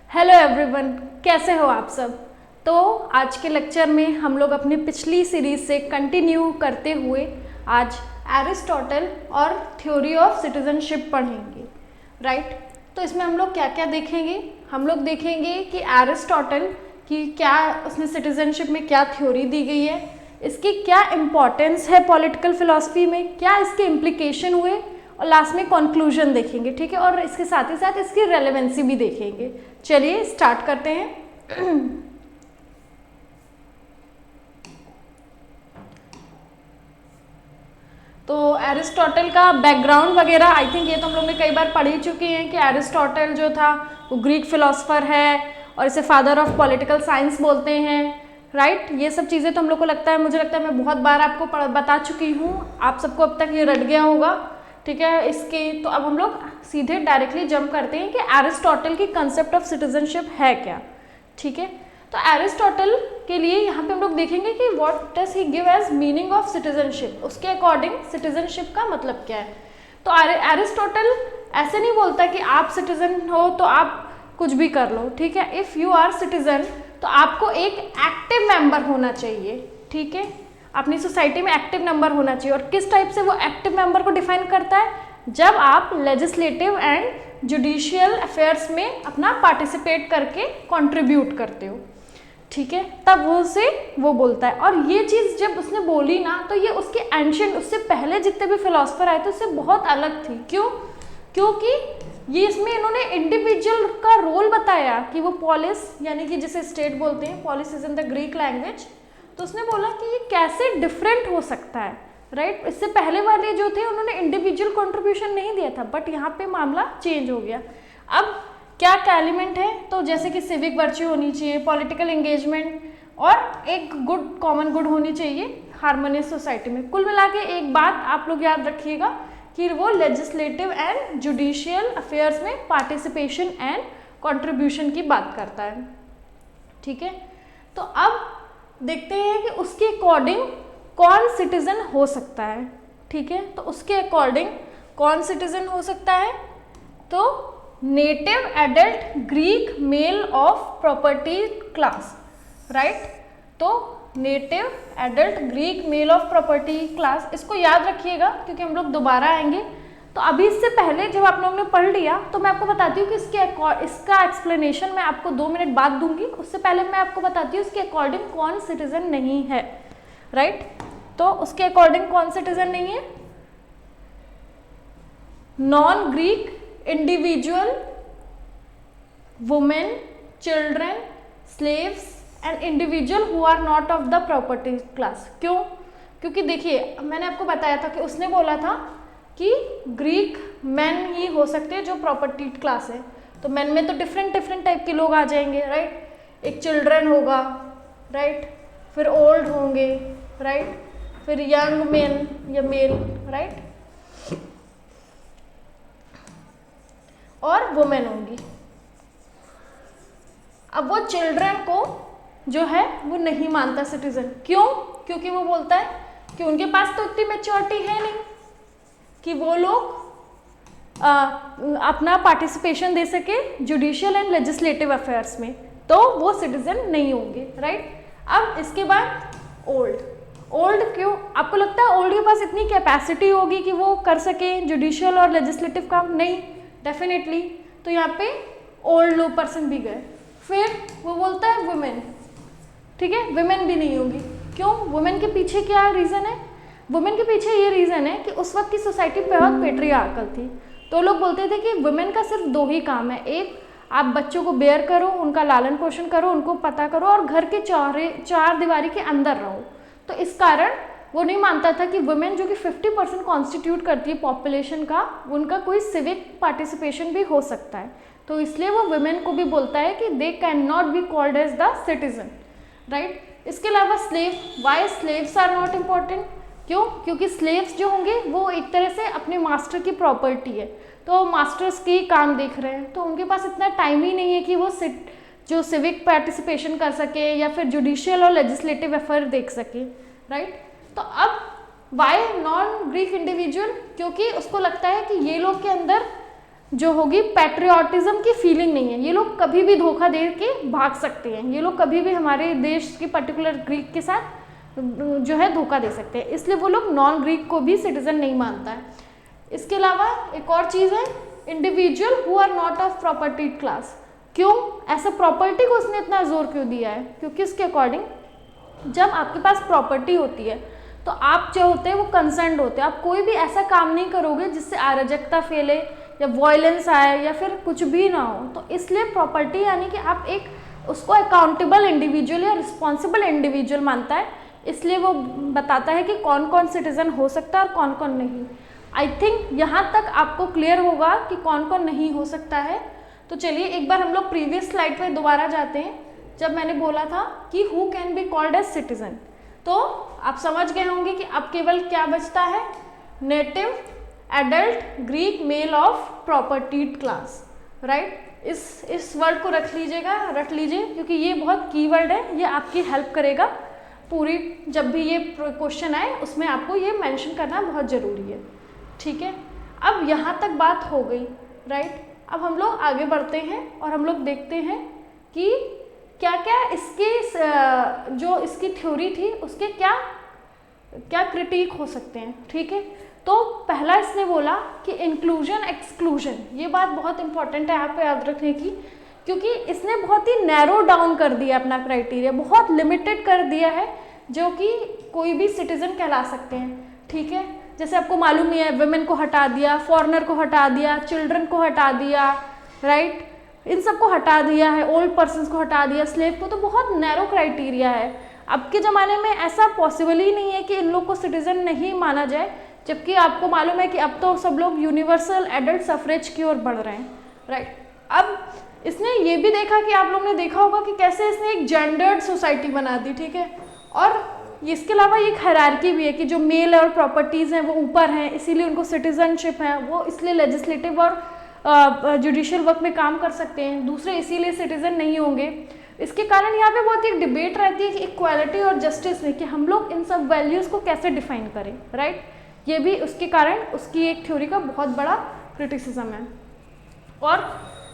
Hello everyone, कैसे हो आप सब। तो आज के लेक्चर में हम लोग अपनी पिछली सीरीज से कंटिन्यू करते हुए आज एरिस्टोटल और थ्योरी ऑफ सिटीजनशिप पढ़ेंगे, राइट। तो इसमें हम लोग क्या क्या देखेंगे, हम लोग देखेंगे कि एरिस्टोटल की क्या उसने सिटीजनशिप में क्या थ्योरी दी गई है, इसकी क्या इम्पोर्टेंस है पॉलिटिकल फिलॉसफी में, क्या इसके इम्प्लीकेशन हुए, और लास्ट में कंक्लूजन देखेंगे, ठीक है। और इसके साथ ही साथ इसकी रेलेवेंसी भी देखेंगे। चलिए स्टार्ट करते हैं। तो एरिस्टोटल का बैकग्राउंड वगैरह आई थिंक ये तो हम लोग ने कई बार पढ़ ही चुके हैं कि एरिस्टोटल जो था वो ग्रीक फिलोसफर है और इसे फादर ऑफ पॉलिटिकल साइंस बोलते हैं, राइट। ये सब चीज़ें तो हम लोग को लगता है, मुझे लगता है मैं बहुत बार आपको बता चुकी हूँ, आप सबको अब तक ये रट गया होगा, ठीक है। इसके तो अब हम लोग सीधे डायरेक्टली जंप करते हैं कि एरिस्टोटल की कंसेप्ट ऑफ सिटीजनशिप है क्या, ठीक है। तो एरिस्टोटल के लिए यहाँ पे हम लोग देखेंगे कि what does he give as meaning of citizenship, उसके अकॉर्डिंग सिटीजनशिप का मतलब क्या है। तो एरिस्टोटल ऐसे नहीं बोलता कि आप सिटीजन हो तो आप कुछ भी कर लो, ठीक है। इफ़ यू आर सिटीजन तो आपको एक एक्टिव मेंबर होना चाहिए, ठीक है, अपनी सोसाइटी में एक्टिव मेंबर होना चाहिए। और किस टाइप से वो एक्टिव मेंबर को डिफाइन करता है, जब आप लेजिस्लेटिव एंड जुडिशियल अफेयर्स में अपना पार्टिसिपेट करके कंट्रीब्यूट करते हो, ठीक है, तब वो बोलता है। और ये चीज़ जब उसने बोली ना, तो ये उसके एंशिएंट, उससे पहले जितने भी फिलोसफर आए थे उससे बहुत अलग थी। क्यों? क्योंकि ये इसमें इन्होंने इंडिविजुअल का रोल बताया कि वो पॉलिस, यानी कि जिसे स्टेट बोलते हैं, polis is in the Greek language. तो उसने बोला कि ये कैसे डिफरेंट हो सकता है, राइट। इससे पहले वाले जो थे उन्होंने इंडिविजुअल कंट्रीब्यूशन नहीं दिया था, बट यहाँ पे मामला चेंज हो गया। अब क्या क्या एलिमेंट है, तो जैसे कि सिविक वर्च्यू होनी चाहिए, पॉलिटिकल एंगेजमेंट और एक गुड कॉमन गुड होनी चाहिए हार्मोनियस सोसाइटी में। कुल मिला के एक बात आप लोग याद रखिएगा कि वो लेजिस्लेटिव एंड जुडिशियल अफेयर्स में पार्टिसिपेशन एंड कंट्रीब्यूशन की बात करता है, ठीक है। तो अब देखते हैं कि उसके अकॉर्डिंग कौन सिटीजन हो सकता है, ठीक है। तो उसके अकॉर्डिंग कौन सिटीजन हो सकता है, तो native adult Greek male of property class, right. तो native adult Greek male of property class, इसको याद रखिएगा क्योंकि हम लोग दोबारा आएंगे। तो अभी इससे पहले जब आप लोगों ने पढ़ लिया तो मैं आपको बताती हूँ कि इसका एक्सप्लेनेशन मैं आपको 2 मिनट बाद दूंगी। उससे पहले मैं आपको बताती हूँ इसके अकॉर्डिंग कौन सिटीजन नहीं है, राइट। तो उसके अकॉर्डिंग कौन सिटीजन नहीं है, non Greek individual, women, children, slaves and individual who are not of the property class. क्यों? क्योंकि देखिए मैंने आपको बताया था कि उसने बोला था कि ग्रीक मैन ही हो सकते हैं जो प्रॉपर्टी क्लास है। तो मैन में तो डिफरेंट टाइप के लोग आ जाएंगे, राइट। एक चिल्ड्रन होगा, राइट, फिर ओल्ड होंगे, राइट, फिर यंग मैन या मेल, राइट, और वुमेन होंगी। अब वो चिल्ड्रन को जो है वो नहीं मानता सिटीजन। क्यों? क्योंकि वो बोलता है कि उनके पास तो इतनी मैच्योरिटी है नहीं कि वो लोग अपना पार्टिसिपेशन दे सके जुडिशियल एंड लेजिस्लेटिव अफेयर्स में, तो वो सिटीजन नहीं होंगे, राइट। अब इसके बाद ओल्ड क्यों? आपको लगता है ओल्ड के पास इतनी कैपेसिटी होगी कि वो कर सके जुडिशियल और लेजिस्लेटिव काम? नहीं, डेफिनेटली। तो यहाँ पे ओल्ड लो पर्सन भी गए। फिर वो बोलता है वुमेन, ठीक है, वुमेन भी नहीं होगी। क्यों? वुमेन के पीछे क्या रीज़न है? वुमेन के पीछे ये रीज़न है कि उस वक्त की सोसाइटी बहुत पेट्रियार्कल थी। तो लोग बोलते थे कि वुमेन का सिर्फ 2 ही काम है, एक आप बच्चों को बेयर करो, उनका लालन पोषण करो, उनको पता करो, और घर के 4 दीवारी के अंदर रहो। तो इस कारण वो नहीं मानता था कि वुमेन जो कि 50% कॉन्स्टिट्यूट करती है पॉपुलेशन का, उनका कोई सिविक पार्टिसिपेशन भी हो सकता है। तो इसलिए वो वुमेन को भी बोलता है कि they can not be called as the citizen, right. इसके अलावा slave, why slaves are not important? क्यों? क्योंकि स्लेव्स जो होंगे वो एक तरह से अपने मास्टर की प्रॉपर्टी है, तो मास्टर्स के काम देख रहे हैं, तो उनके पास इतना टाइम ही नहीं है कि वो जो सिविक पार्टिसिपेशन कर सके या फिर जुडिशियल और लेजिस्लेटिव अफेयर देख सके, राइट। तो अब वाई नॉन ग्रीक इंडिविजुअल? क्योंकि उसको लगता है कि ये लोग के अंदर जो होगी पैट्रियोटिज्म की फीलिंग नहीं है। ये लोग कभी भी धोखा दे के भाग सकते हैं, ये लोग कभी भी हमारे देश की पर्टिकुलर ग्रीक के साथ जो है धोखा दे सकते हैं, इसलिए वो लोग नॉन ग्रीक को भी सिटीजन नहीं मानता है। इसके अलावा एक और चीज़ है, individual who are not of property class. क्यों ऐसा प्रॉपर्टी को उसने इतना जोर क्यों दिया है? क्योंकि उसके अकॉर्डिंग जब आपके पास प्रॉपर्टी होती है तो आप जो होते हैं वो कंसर्न्ड होते हैं, आप कोई भी ऐसा काम नहीं करोगे जिससे अराजकता फैले या वॉयलेंस आए या फिर कुछ भी ना हो। तो इसलिए प्रॉपर्टी यानी कि आप एक उसको अकाउंटेबल इंडिविजुअल या रिस्पॉन्सिबल इंडिविजुअल मानता है, इसलिए वो बताता है कि कौन कौन सिटीजन हो सकता है और कौन कौन नहीं। आई थिंक यहाँ तक आपको क्लियर होगा कि कौन कौन नहीं हो सकता है। तो चलिए एक बार हम लोग प्रीवियस स्लाइड पर दोबारा जाते हैं, जब मैंने बोला था कि who can be called as citizen, तो आप समझ गए होंगे कि अब केवल क्या बचता है, native adult Greek male of propertied class, right. इस वर्ड को रख लीजिए क्योंकि ये बहुत कीवर्ड है, ये आपकी हेल्प करेगा पूरी, जब भी ये क्वेश्चन आए उसमें आपको ये मेंशन करना बहुत ज़रूरी है, ठीक है। अब यहाँ तक बात हो गई, राइट। अब हम लोग आगे बढ़ते हैं और हम लोग देखते हैं कि क्या क्या इसकी जो इसकी थ्योरी थी उसके क्या क्या क्रिटिक हो सकते हैं, ठीक है। तो पहला इसने बोला कि इंक्लूजन एक्सक्लूजन, ये बात बहुत इंपॉर्टेंट है यहाँ पे याद रखने की, क्योंकि इसने बहुत ही नैरो डाउन कर दिया अपना क्राइटेरिया, बहुत लिमिटेड कर दिया है जो कि कोई भी सिटीजन कहला सकते हैं, ठीक है। जैसे आपको मालूम ही है, वुमेन को हटा दिया, फॉरेनर को हटा दिया, चिल्ड्रन को हटा दिया, राइट, इन सबको हटा दिया है, ओल्ड पर्सन्स को हटा दिया, स्लेव को, तो बहुत नैरो क्राइटेरिया है। अब के ज़माने में ऐसा पॉसिबल ही नहीं है कि इन लोग को सिटीजन नहीं माना जाए, जबकि आपको मालूम है कि अब तो सब लोग यूनिवर्सल एडल्ट सफरेज की ओर बढ़ रहे हैं, राइट। अब इसने ये भी देखा कि आप लोग ने देखा होगा कि कैसे इसने एक जेंडर्ड सोसाइटी बना दी, ठीक है। और इसके अलावा एक हायरार्की भी है कि जो मेल और प्रॉपर्टीज़ हैं वो ऊपर हैं, इसीलिए उनको सिटीजनशिप है, वो इसलिए लेजिस्लेटिव और जुडिशियल वर्क में काम कर सकते हैं, दूसरे इसीलिए सिटीजन नहीं होंगे। इसके कारण यहाँ पे बहुत एक डिबेट रहती है कि इक्वालिटी और जस्टिस में कि हम लोग इन सब वैल्यूज़ को कैसे डिफाइन करें, राइट। ये भी उसके कारण उसकी एक थ्योरी का बहुत बड़ा क्रिटिसिज्म है। और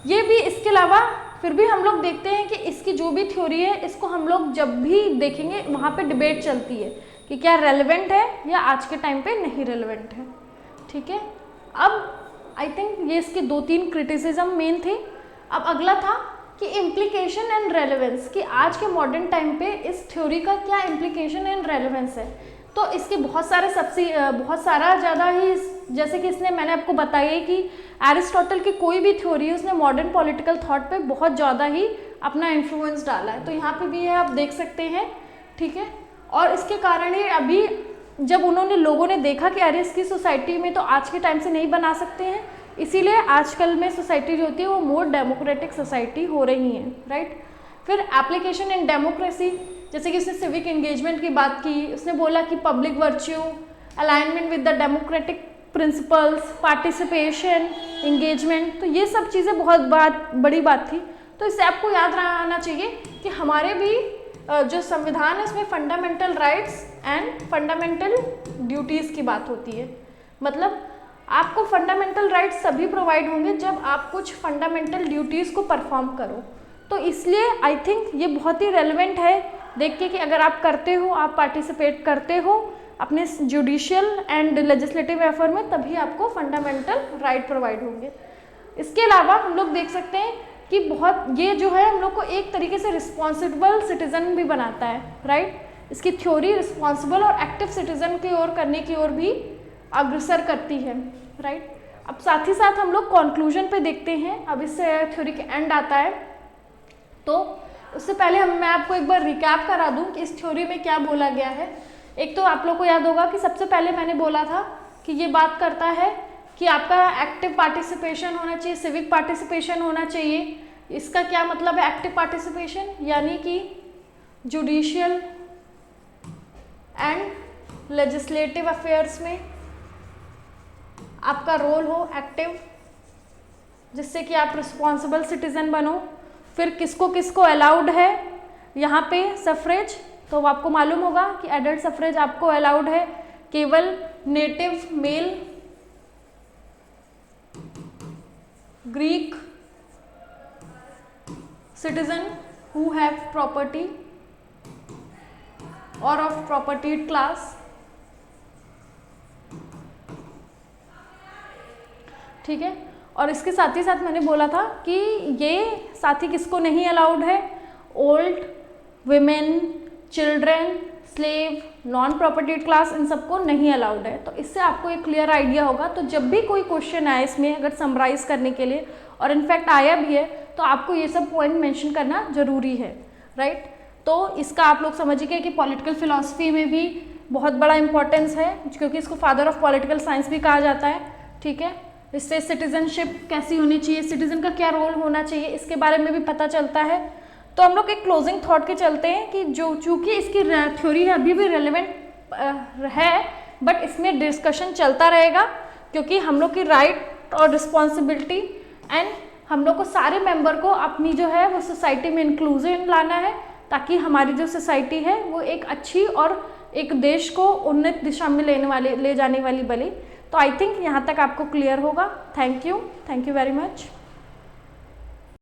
ये भी इसके अलावा फिर भी हम लोग देखते हैं कि इसकी जो भी थ्योरी है, इसको हम लोग जब भी देखेंगे वहाँ पे डिबेट चलती है कि क्या रेलेवेंट है या आज के टाइम पे नहीं रेलेवेंट है, ठीक है। अब आई थिंक ये इसके 2-3 क्रिटिसिज्म मेन थे। अब अगला था कि इम्प्लीकेशन एंड रेलेवेंस, कि आज के मॉडर्न टाइम पे इस थ्योरी का क्या इम्प्लीकेशन एंड रेलेवेंस है। तो इसके बहुत सारा ज़्यादा ही, जैसे कि इसने मैंने आपको बताया कि एरिस्टोटल की कोई भी थ्योरी है उसने मॉडर्न पॉलिटिकल थॉट पे बहुत ज़्यादा ही अपना इन्फ्लुएंस डाला है, तो यहाँ पे भी है, आप देख सकते हैं, ठीक है। और इसके कारण ही अभी जब लोगों ने देखा कि अरे इसकी सोसाइटी में तो आज के टाइम से नहीं बना सकते हैं, इसीलिए आजकल में सोसाइटी जो होती है वो मोर डेमोक्रेटिक सोसाइटी हो रही है, राइट। फिर एप्लीकेशन इन डेमोक्रेसी, जैसे कि उसने सिविक एंगेजमेंट की बात की, उसने बोला कि public virtue, alignment with the democratic principles, participation, engagement, तो ये सब चीज़ें बहुत बड़ी बात थी। तो इससे आपको याद रहना चाहिए कि हमारे भी जो संविधान है उसमें fundamental rights and fundamental duties की बात होती है। मतलब आपको फंडामेंटल राइट्स सभी प्रोवाइड होंगे जब आप कुछ फंडामेंटल ड्यूटीज़ को परफॉर्म करो। तो इसलिए आई थिंक ये बहुत ही रेलेवेंट है देख के कि अगर आप करते हो, आप पार्टिसिपेट करते हो अपने जुडिशियल एंड लेजिस्लेटिव एफर्ट में, तभी आपको फंडामेंटल राइट प्रोवाइड होंगे। इसके अलावा हम लोग देख सकते हैं कि बहुत ये जो है हम लोग को एक तरीके से रिस्पॉन्सिबल सिटीजन भी बनाता है, राइट। इसकी थ्योरी रिस्पॉन्सिबल और एक्टिव सिटीजन की ओर करने की ओर भी अग्रसर करती है, राइट। अब साथ ही साथ हम लोग कंक्लूजन पे देखते हैं, अब इससे थ्योरी के एंड आता है। तो उससे पहले मैं आपको एक बार रिकैप करा दूं कि इस थ्योरी में क्या बोला गया है। एक तो आप लोग को याद होगा कि सबसे पहले मैंने बोला था कि ये बात करता है कि आपका एक्टिव पार्टिसिपेशन होना चाहिए, सिविक पार्टिसिपेशन होना चाहिए। इसका क्या मतलब है एक्टिव पार्टिसिपेशन, यानी कि जुडिशियल एंड लेजिस्लेटिव अफेयर्स में आपका रोल हो एक्टिव, जिससे कि आप रिस्पॉन्सिबल सिटीजन बनो। फिर किसको किसको अलाउड है यहाँ पे सफरेज, तो आपको मालूम होगा कि एडल्ट सफरेज आपको अलाउड है केवल native male Greek citizen who have property or of propertied class, ठीक है। और इसके साथ ही साथ मैंने बोला था कि ये साथ ही किसको नहीं अलाउड है, old, women, children, slave, non propertied class, इन सबको नहीं अलाउड है। तो इससे आपको एक क्लियर आइडिया होगा। तो जब भी कोई क्वेश्चन आए इसमें अगर समराइज करने के लिए, और इनफैक्ट आया भी है, तो आपको ये सब पॉइंट मेंशन करना जरूरी है, राइट। तो इसका आप लोग समझिए कि पॉलिटिकल फिलॉसफी में भी बहुत बड़ा इंपॉर्टेंस है, क्योंकि इसको फादर ऑफ पॉलिटिकल साइंस भी कहा जाता है, ठीक है। इससे सिटीजनशिप कैसी होनी चाहिए, सिटीजन का क्या रोल होना चाहिए, इसके बारे में भी पता चलता है। तो हम लोग एक क्लोजिंग थॉट के चलते हैं कि जो चूँकि इसकी थ्योरी है अभी भी रेलेवेंट है, बट इसमें डिस्कशन चलता रहेगा, क्योंकि हम लोग की राइट और रिस्पॉन्सिबिलिटी एंड हम लोग को सारे मेंबर को अपनी जो है वो सोसाइटी में इंक्लूजन लाना है, ताकि हमारी जो सोसाइटी है वो एक अच्छी और एक देश को उन्नत दिशा में ले जाने वाली बने। तो आई थिंक यहाँ तक आपको क्लियर होगा। Thank you very much.